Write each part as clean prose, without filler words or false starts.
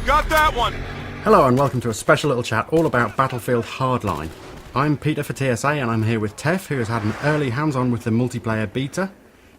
Got that one! Hello and welcome to a special little chat all about Battlefield Hardline. I'm Peter for TSA and I'm here with Tef, who has had an early hands-on with the multiplayer beta.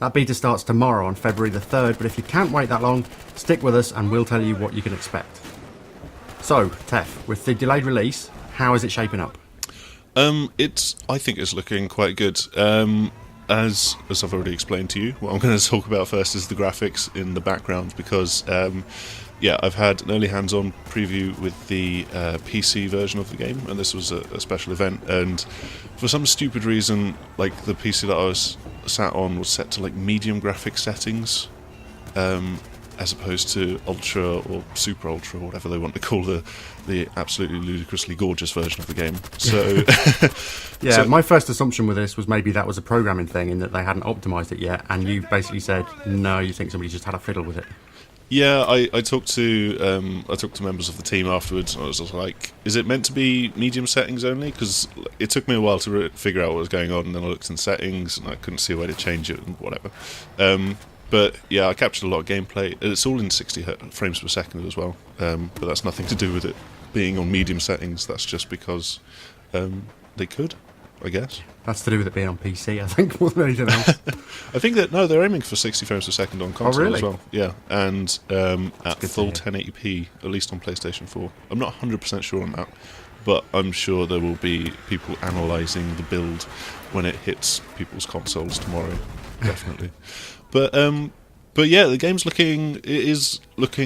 That beta starts tomorrow on February the 3rd, but if you can't wait that long, stick with us and we'll tell you what you can expect. So, Tef, with the delayed release, how is it shaping up? I think it's looking quite good. As I've already explained to you, what I'm going to talk about first is the graphics in the background, because I've had an early hands-on preview with the PC version of the game, and this was a special event, and for some stupid reason, like, the PC that I was sat on was set to like medium graphic settings, as opposed to ultra or super ultra or whatever they want to call the absolutely ludicrously gorgeous version of the game. So yeah, my first assumption with this was maybe that was a programming thing in that they hadn't optimised it yet, and you basically said no, you think somebody just had a fiddle with it. Yeah, I talked to members of the team afterwards, and I was just like, is it meant to be medium settings only? Because it took me a while to figure out what was going on, and then I looked in settings and I couldn't see a way to change it and whatever. But yeah, I captured a lot of gameplay. It's all in 60 frames per second as well, but that's nothing to do with it being on medium settings. That's just because they could, I guess. That's to do with it being on PC, I think, more than anything else. I think that, no, they're aiming for 60 frames per second on console really? as well. Yeah, and at full 1080p, at least on PlayStation 4. I'm not 100% sure on that, but I'm sure there will be people analysing the build when it hits people's consoles tomorrow, definitely. But yeah, the game's looking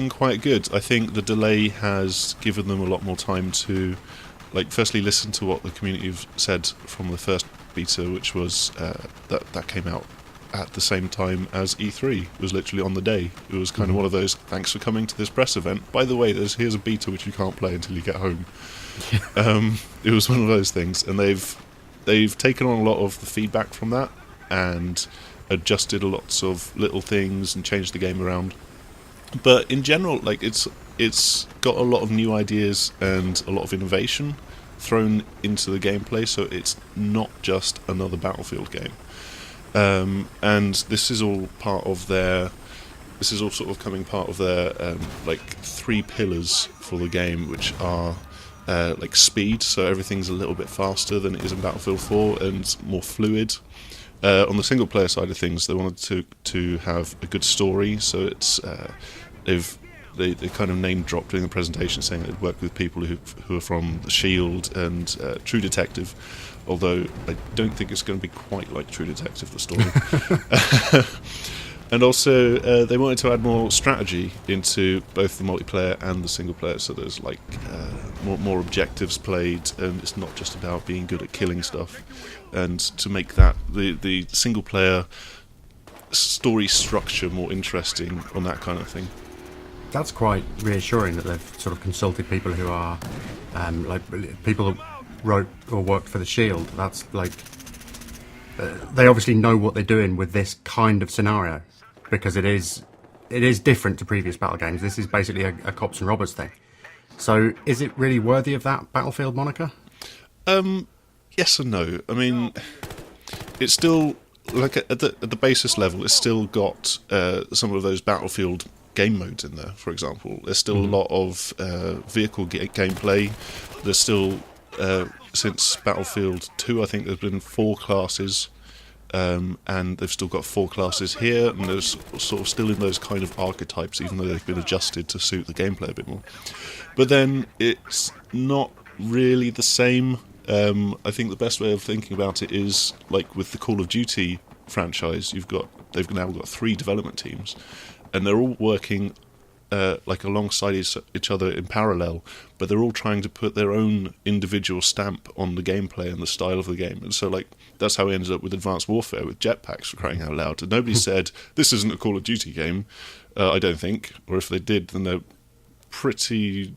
quite good. I think the delay has given them a lot more time to, like, firstly listen to what the community have said from the first beta, which was that came out at the same time as E3. It was literally on the day. It was kind of one of those, thanks for coming to this press event. By the way, here's a beta which you can't play until you get home. It was one of those things, and they've taken on a lot of the feedback from that and adjusted lots of little things and changed the game around. But in general, like, it's got a lot of new ideas and a lot of innovation thrown into the gameplay, so it's not just another Battlefield game. And this is all sort of coming part of their like 3 pillars for the game, which are like speed, so everything's a little bit faster than it is in Battlefield 4 and more fluid. On the single player side of things, they wanted to have a good story, so it's they kind of name dropped during the presentation, saying they'd worked with people who are from The Shield and True Detective, although I don't think it's going to be quite like True Detective, the story. And also they wanted to add more strategy into both the multiplayer and the single player, so there's like more objectives played, and it's not just about being good at killing stuff. And to make that the single player story structure more interesting on that kind of thing. That's quite reassuring that they've sort of consulted people who are like people who wrote or worked for The Shield. That's like they obviously know what they're doing with this kind of scenario, because it is different to previous battle games. This is basically a cops and robbers thing. So is it really worthy of that Battlefield moniker? Yes and no. I mean, it's still, like, at the basis level, it's still got some of those Battlefield game modes in there, for example. There's still a lot of vehicle gameplay. There's still, since Battlefield 2, I think there's been 4 classes, and they've still got 4 classes here, and there's sort of still in those kind of archetypes, even though they've been adjusted to suit the gameplay a bit more. But then it's not really the same. I think the best way of thinking about it is, like with the Call of Duty franchise, they've now got 3 development teams, and they're all working like alongside each other in parallel, but they're all trying to put their own individual stamp on the gameplay and the style of the game. And so, like, that's how we ended up with Advanced Warfare with jetpacks, for crying out loud. And nobody said, this isn't a Call of Duty game, I don't think, or if they did, then they're pretty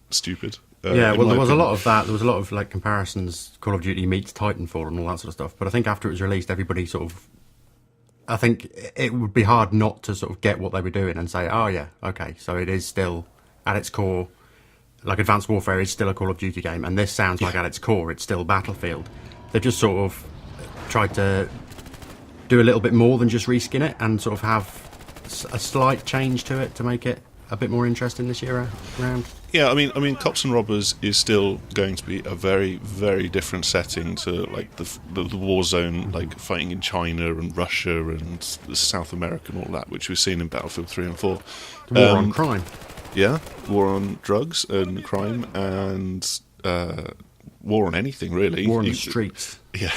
stupid. Yeah, well, there was a lot of that. There was a lot of, like, comparisons, Call of Duty meets Titanfall and all that sort of stuff. But I think after it was released, everybody sort of... I think it would be hard not to sort of get what they were doing and say, oh, yeah, okay, so it is still, at its core, like, Advanced Warfare is still a Call of Duty game, and this sounds like at its core it's still Battlefield. They've just sort of tried to do a little bit more than just reskin it and sort of have a slight change to it to make it a bit more interesting this year around? Yeah, I mean, Cops and Robbers is still going to be a very, very different setting to like the war zone, like fighting in China and Russia and South America and all that, which we've seen in Battlefield 3 and 4. War on crime. Yeah, war on drugs and crime and war on anything, really. War on the streets. Yeah.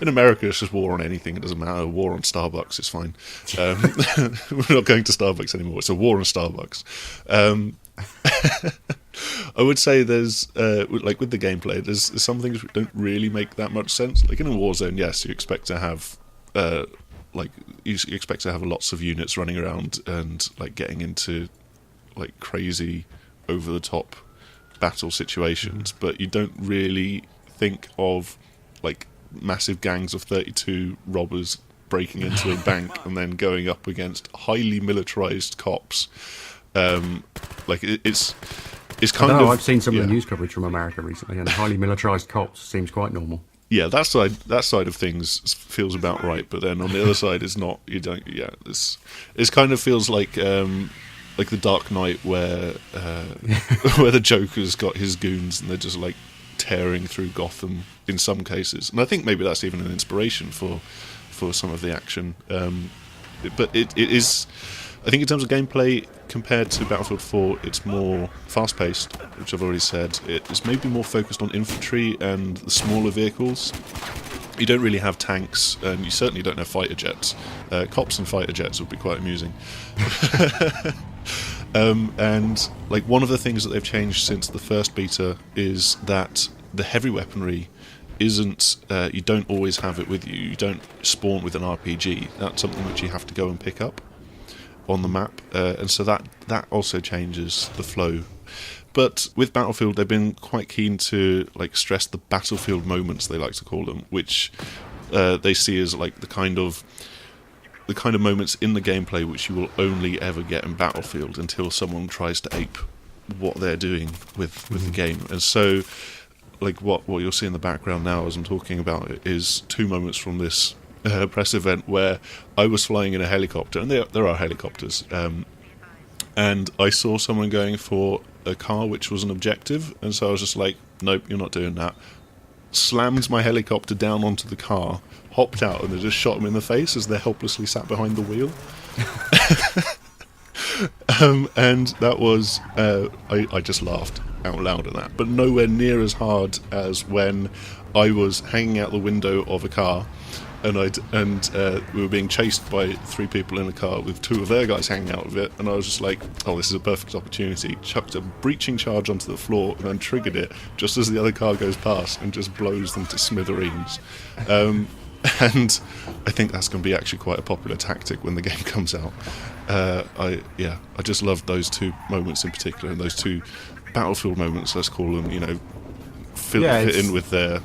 In America, it's just war on anything. It doesn't matter. War on Starbucks is fine. We're not going to Starbucks anymore. It's a war on Starbucks. I would say there's, like with the gameplay, there's some things that don't really make that much sense. Like in a Warzone, yes, you expect to have, you expect to have lots of units running around and like getting into like crazy, over-the-top battle situations, but you don't really think of like massive gangs of 32 robbers breaking into a bank and then going up against highly militarized cops. It's kind of. I've seen some of the news coverage from America recently, and highly militarized cops seems quite normal. Yeah, that side of things feels about right, but then on the other side, it's not. You don't. Yeah, it kind of feels like the Dark Knight, where where the Joker's got his goons and they're just like tearing through Gotham in some cases, and I think maybe that's even an inspiration for some of the action. But it is, I think in terms of gameplay compared to Battlefield 4, it's more fast-paced, which I've already said. It's maybe more focused on infantry and the smaller vehicles. You don't really have tanks, and you certainly don't have fighter jets. Cops and fighter jets would be quite amusing. And like one of the things that they've changed since the first beta is that the heavy weaponry isn't, you don't always have it with you. You don't spawn with an RPG. That's something which you have to go and pick up on the map, and so that also changes the flow. But with Battlefield, they've been quite keen to like stress the battlefield moments, they like to call them, which they see as like the kind of moments in the gameplay which you will only ever get in Battlefield until someone tries to ape what they're doing with the game. And so like what you'll see in the background now as I'm talking about it is 2 moments from this press event where I was flying in a helicopter, and there are helicopters, and I saw someone going for a car which was an objective, and so I was just like, nope, you're not doing that. Slammed my helicopter down onto the car, hopped out, and I just shot them in the face as they're helplessly sat behind the wheel. And that was, I just laughed out loud at that, but nowhere near as hard as when I was hanging out the window of a car and we were being chased by 3 people in a car with 2 of their guys hanging out of it, and I was just like, oh, this is a perfect opportunity. Chucked a breaching charge onto the floor and then triggered it just as the other car goes past and just blows them to smithereens. And I think that's going to be actually quite a popular tactic when the game comes out. I just loved those 2 moments in particular, and those 2 Battlefield moments, let's call them, you know, fit in with their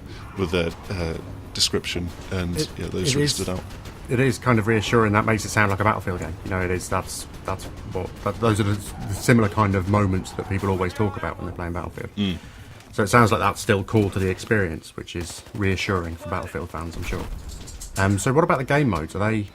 description, and those really stood out. It is kind of reassuring. That makes it sound like a Battlefield game. You know, it is. Those are the similar kind of moments that people always talk about when they're playing Battlefield. So it sounds like that's still core to the experience, which is reassuring for Battlefield fans, I'm sure. So what about the game modes? Are they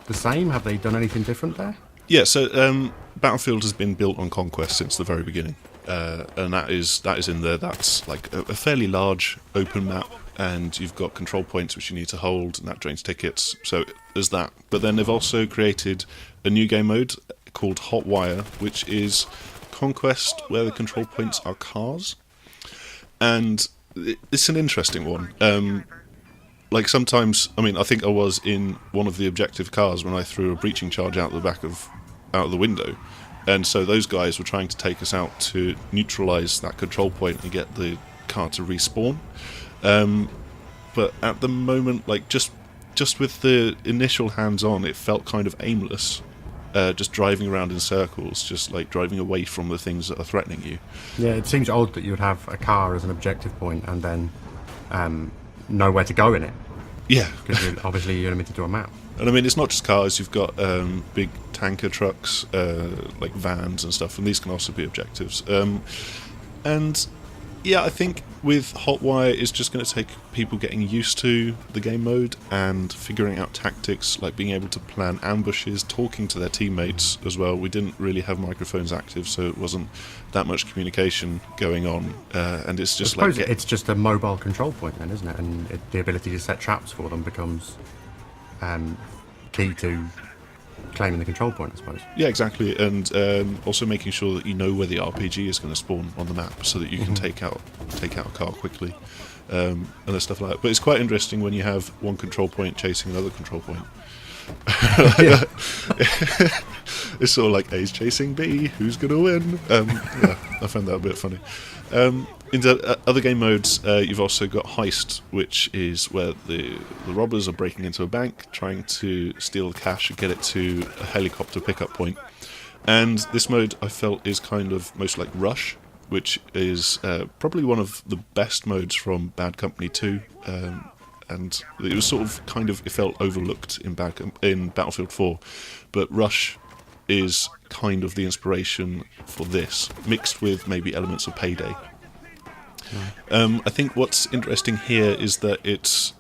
the same? Have they done anything different there? Yeah, so Battlefield has been built on Conquest since the very beginning, and that is in there. That's like a fairly large open map, and you've got control points which you need to hold, and that drains tickets. So there's that. But then they've also created a new game mode called Hot Wire, which is Conquest where the control points are cars, and it's an interesting one. Like sometimes, I mean, I think I was in one of the objective cars when I threw a breaching charge out of the window, and so those guys were trying to take us out to neutralise that control point and get the car to respawn. But at the moment, like just with the initial hands-on, it felt kind of aimless. Just driving around in circles, just like driving away from the things that are threatening you. Yeah, it seems odd that you would have a car as an objective point and then know where to go in it. Yeah, because obviously you're limited to a map. And I mean, it's not just cars. You've got big tanker trucks, like vans and stuff, and these can also be objectives. And yeah, I think with Hotwire, it's just going to take people getting used to the game mode and figuring out tactics, like being able to plan ambushes, talking to their teammates as well. We didn't really have microphones active, so it wasn't that much communication going on, and it's just I suppose it's just a mobile control point then, isn't it? And the ability to set traps for them becomes key to claiming the control point, I suppose. Yeah, exactly, and also making sure that you know where the RPG is going to spawn on the map, so that you can take out a car quickly, and there's stuff like that. But it's quite interesting when you have one control point chasing another control point. It's sort of like A's chasing B, who's going to win? Yeah, I found that a bit funny. In the other game modes, you've also got Heist, which is where the robbers are breaking into a bank, trying to steal the cash and get it to a helicopter pickup point. And this mode, I felt, is kind of most like Rush, which is probably one of the best modes from Bad Company 2. And it was sort of it felt overlooked in Battlefield 4. But Rush is kind of the inspiration for this, mixed with maybe elements of Payday. I think what's interesting here is that it's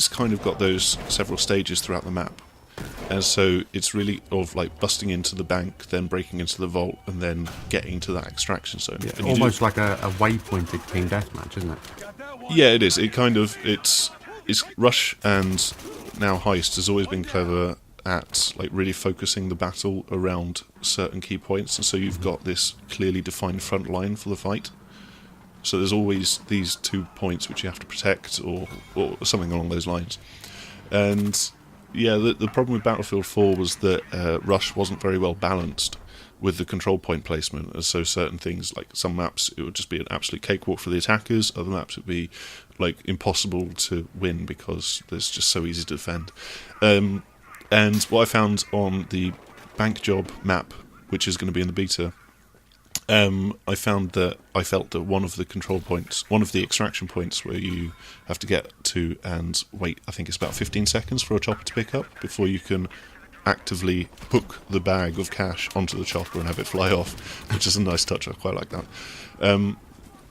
kind of got those several stages throughout the map, and so it's really of like busting into the bank, then breaking into the vault, and then getting to that extraction zone. Yeah, almost like a waypointed team deathmatch, isn't it? Yeah, it is. It's Rush and now Heist has always been clever at like really focusing the battle around certain key points, and so you've got this clearly defined front line for the fight. So there's always these 2 points which you have to protect, or something along those lines. And yeah, the problem with Battlefield 4 was that Rush wasn't very well balanced with the control point placement. And so certain things, like some maps, it would just be an absolute cakewalk for the attackers. Other maps would be like impossible to win because it's just so easy to defend. And what I found on the Bank Job map, which is going to be in the beta, I felt that one of the control points, one of the extraction points where you have to get to and wait, I think it's about 15 seconds for a chopper to pick up before you can actively hook the bag of cash onto the chopper and have it fly off, which is a nice touch. I quite like that.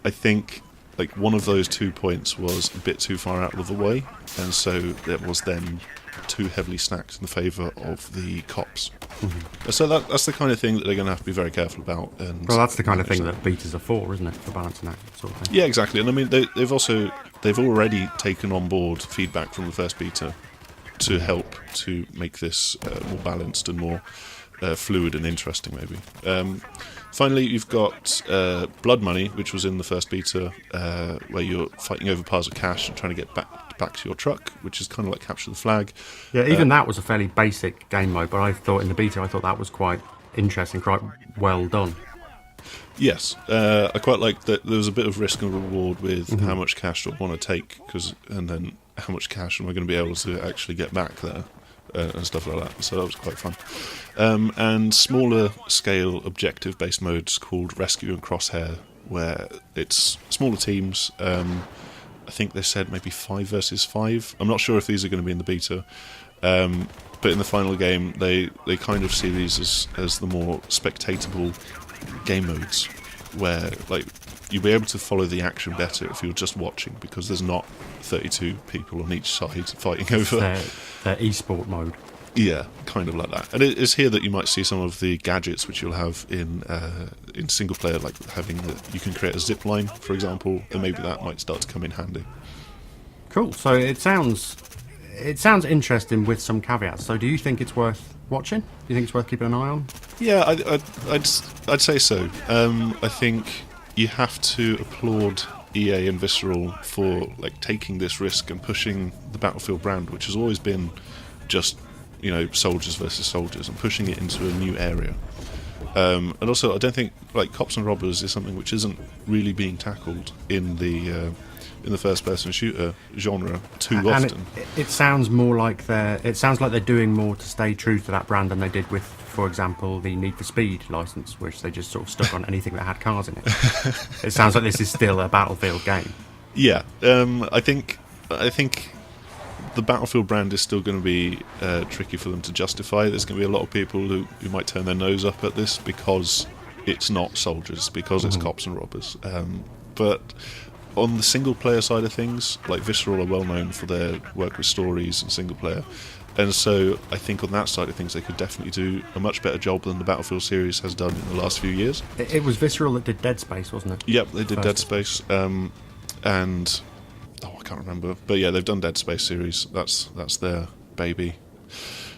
I think like one of those 2 points was a bit too far out of the way, and so it was then too heavily stacked in the favour of the cops. Mm-hmm. So that's the kind of thing that they're going to have to be very careful about. And well, that's the kind of thing that betas are for, isn't it? For balancing that sort of thing. Yeah, exactly. And I mean, they've already taken on board feedback from the first beta to help to make this more balanced and more fluid and interesting, maybe. Finally, you've got Blood Money, which was in the first beta, where you're fighting over piles of cash and trying to get back to your truck, which is kind of like Capture the Flag. Yeah, even that was a fairly basic game mode, but I thought in the beta, that was quite interesting, quite well done. Yes, I quite like that there was a bit of risk and reward with how much cash do I want to take, and then how much cash am I going to be able to actually get back there, and stuff like that. So that was quite fun. And smaller scale objective based modes called Rescue and Crosshair, where it's smaller teams. I think they said maybe 5 versus 5. I'm not sure if these are going to be in the beta, but in the final game they kind of see these as the more spectatable game modes, where like you'll be able to follow the action better if you're just watching, because there's not 32 people on each side fighting over their esport mode. Yeah, kind of like that. And it's here that you might see some of the gadgets which you'll have in single player, like you can create a zip line, for example, and maybe that might start to come in handy. Cool. So it sounds interesting with some caveats. So do you think it's worth watching? Do you think it's worth keeping an eye on? Yeah, I'd say so. I think you have to applaud EA and Visceral for like taking this risk and pushing the Battlefield brand, which has always been just soldiers versus soldiers, and pushing it into a new area. And also, I don't think like cops and robbers is something which isn't really being tackled in the first-person shooter genre too often. It sounds more like they're doing more to stay true to that brand than they did with, for example, the Need for Speed license, which they just sort of stuck on anything that had cars in it. It sounds like this is still a Battlefield game. Yeah, I think the Battlefield brand is still going to be tricky for them to justify. There's going to be a lot of people who might turn their nose up at this because it's not soldiers, because it's cops and robbers. But on the single player side of things, like Visceral are well known for their work with stories and single player, and so I think on that side of things they could definitely do a much better job than the Battlefield series has done in the last few years. It was Visceral that did Dead Space, wasn't it? Yep, they did Dead Space, and I can't remember, but yeah, they've done Dead Space series. That's their baby.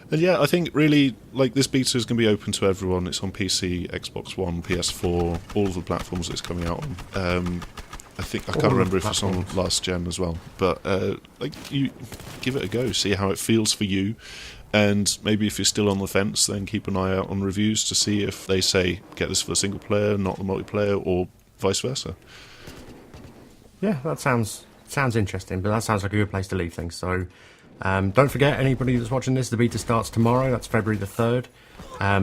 And yeah, I think really, like, this beta is going to be open to everyone. It's on PC, Xbox One, PS4, all of the platforms it's coming out on. I can't remember if it's on last gen as well, but like, you give it a go, see how it feels for you, and maybe if you're still on the fence, then keep an eye out on reviews to see if they say get this for the single player, not the multiplayer, or vice versa. Yeah, that sounds interesting, but that sounds like a good place to leave things. So don't forget, anybody that's watching this, the beta starts tomorrow. That's February the 3rd.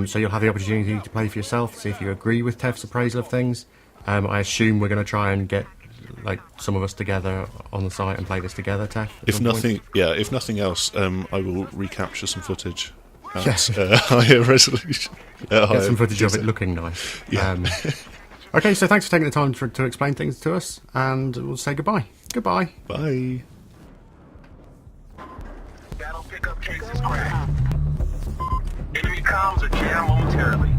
So you'll have the opportunity to play for yourself, see if you agree with Tev's appraisal of things. I assume we're going to try and get like some of us together on the site and play this together, Tev. If nothing else, I will recapture some footage at higher resolution. Get some footage of it looking nice. Yeah. Okay, so thanks for taking the time to explain things to us, and we'll say goodbye. Goodbye. Bye. Battle pickup cases cracked. Enemy comms are jammed momentarily.